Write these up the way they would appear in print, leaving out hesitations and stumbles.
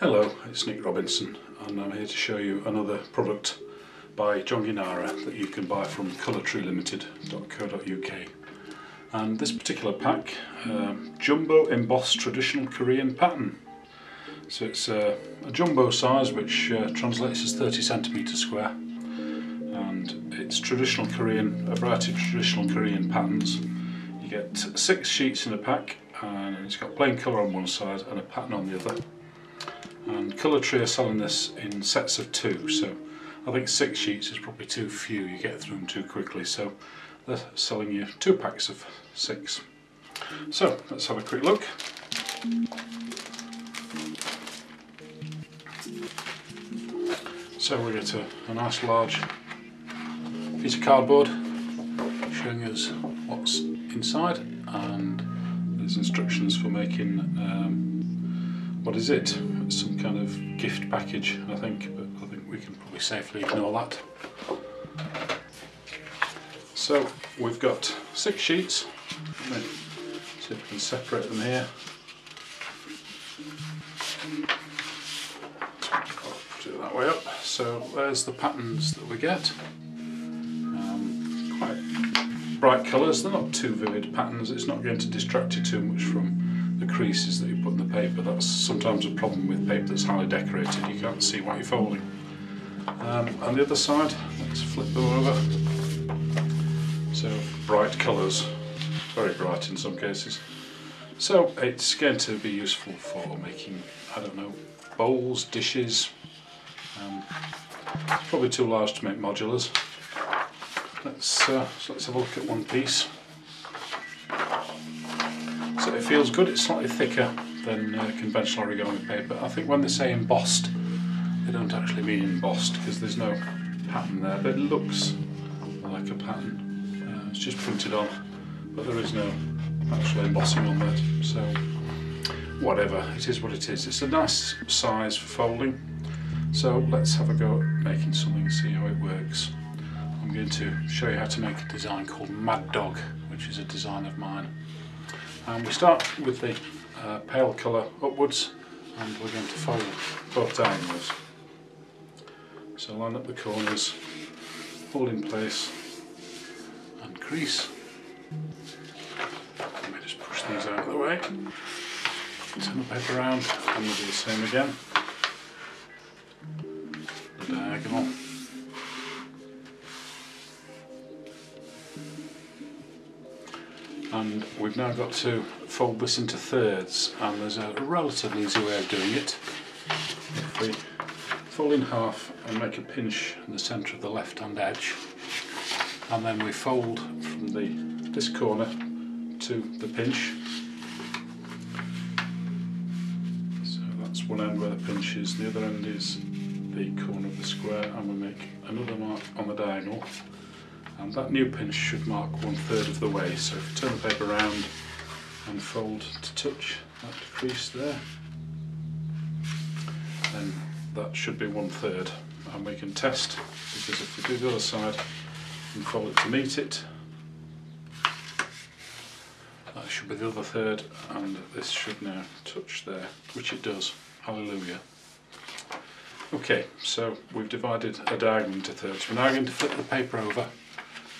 Hello, it's Nick Robinson and I'm here to show you another product by Jonginara that you can buy from colourtreelimited.co.uk. And this particular pack, jumbo embossed traditional Korean pattern. So it's a jumbo size which translates as 30 centimetres square, and it's traditional Korean, a variety of traditional Korean patterns. You get 6 sheets in a pack, and it's got plain colour on one side and a pattern on the other. And Colour Tree are selling this in sets of 2, so I think 6 sheets is probably too few, you get through them too quickly, so they're selling you 2 packs of 6. So let's have a quick look. So we get a nice large piece of cardboard showing us what's inside, and there's instructions for making what is it? It's some kind of gift package, I think, but I think we can probably safely ignore that. So we've got 6 sheets. Let me see if we can separate them here. I'll put it that way up. So there's the patterns that we get. Quite bright colours, they're not too vivid patterns, it's not going to distract you too much from the creases that you put in the paper. That's sometimes a problem with paper that's highly decorated, you can't see what you're folding. On the other side, let's flip them over. So bright colours, very bright in some cases. So it's going to be useful for making, I don't know, bowls, dishes. It's probably too large to make modulars. Let's have a look at one piece. So it feels good, it's slightly thicker than conventional origami paper. I think when they say embossed, they don't actually mean embossed because there's no pattern there, but it looks like a pattern. It's just printed on, but there is no actual embossing on that, so whatever, it is what it is. It's a nice size for folding, so let's have a go at making something and see how it works. I'm going to show you how to make a design called Mad Dog, which is a design of mine. And we start with the pale colour upwards, and we're going to fold both diagonals. So line up the corners, hold in place and crease. Let me just push these out of the way. Turn the paper around and we'll do the same again. The diagonal. And we've now got to fold this into thirds, and there's a relatively easy way of doing it. If we fold in half and make a pinch in the centre of the left hand edge, and then we fold from this corner to the pinch. So that's one end where the pinch is, the other end is the corner of the square, and we make another mark on the diagonal. And that new pinch should mark 1/3 of the way, so if you turn the paper around and fold to touch that crease there, then that should be 1/3, and we can test, because if we do the other side and fold it to meet it, that should be the other third, and this should now touch there, which it does. Hallelujah. Okay, so we've divided a diagonal into thirds. We're now going to flip the paper over,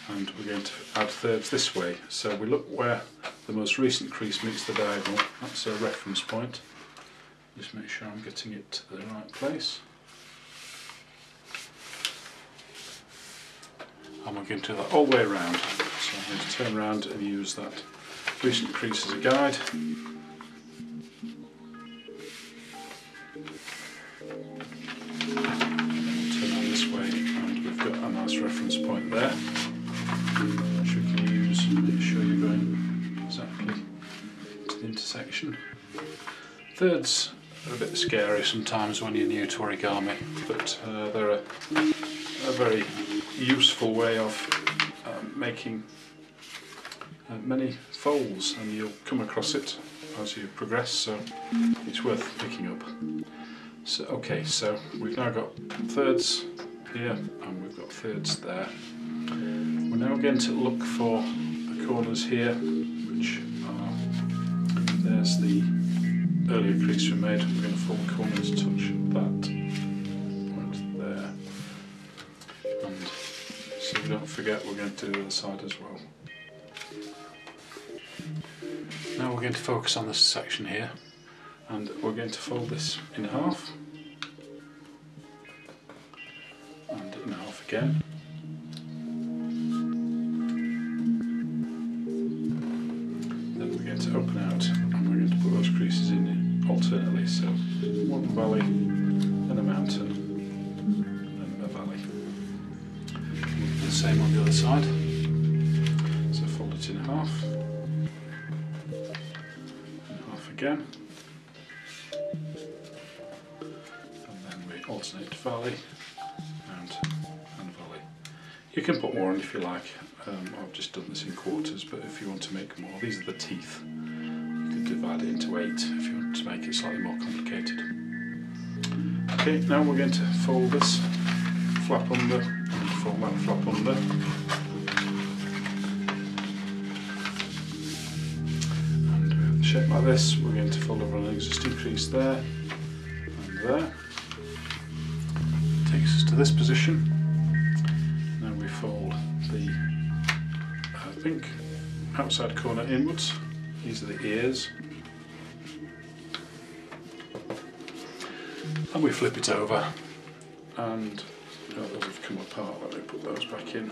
and we're going to add thirds this way. So we look where the most recent crease meets the diagonal. That's a reference point. Just make sure I'm getting it to the right place. And we're going to do that all the way around. So I'm going to turn around and use that recent crease as a guide. Turn on this way, and we've got a nice reference point there, which we can use. Make sure you're going exactly to the intersection. Thirds are a bit scary sometimes when you're new to origami, but they're a very useful way of making many folds, and you'll come across it as you progress, so it's worth picking up. So okay, so we've now got thirds here and we've got thirds there. We're now going to look for the corners here, which are, there's the earlier crease we made. We're going to fold the corners, touch that point there, and so we don't forget, we're going to do the other side as well. Now we're going to focus on this section here, and we're going to fold this in half and in half again. Then we're going to open out and we're going to put those creases in alternately, so one valley and a mountain and a valley. We'll do the same on the other side, so fold it in half and half again, and then we alternate valley, mountain and valley. You can put more on if you like. I've just done this in quarters, but if you want to make more, these are the teeth. You could divide it into 8 if you want to make it slightly more complicated. Okay, now we're going to fold this flap under and fold that flap under. And with a shape like this, we're going to fold over an existing crease there and there. Takes us to this position. Now we fold the outside corner inwards. These are the ears, and we flip it over, and those have come apart. Let me put those back in.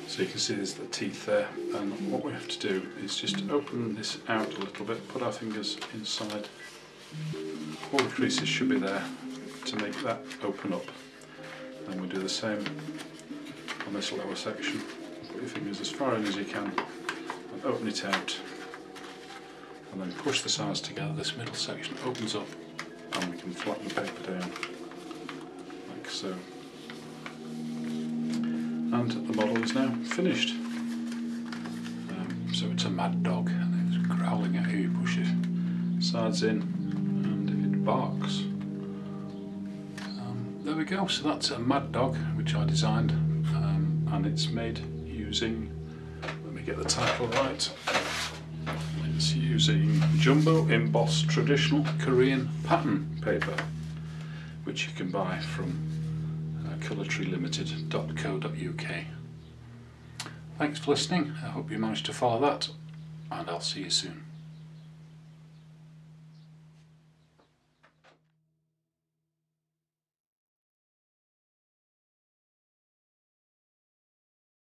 So you can see there's the teeth there, and what we have to do is just open this out a little bit, put our fingers inside. All the creases should be there to make that open up. And we do the same on this lower section. Put your fingers as far in as you can and open it out, and then push the sides together. This middle section opens up and we can flatten the paper down like so. And the model is now finished. So it's a mad dog and it's growling at you. You push your sides in and it barks. There we go, so that's a mad dog which I designed, and it's made using, let me get the title right, it's using jumbo embossed traditional Korean pattern paper, which you can buy from colourtree.limited.co.uk. Thanks for listening, I hope you managed to follow that, and I'll see you soon.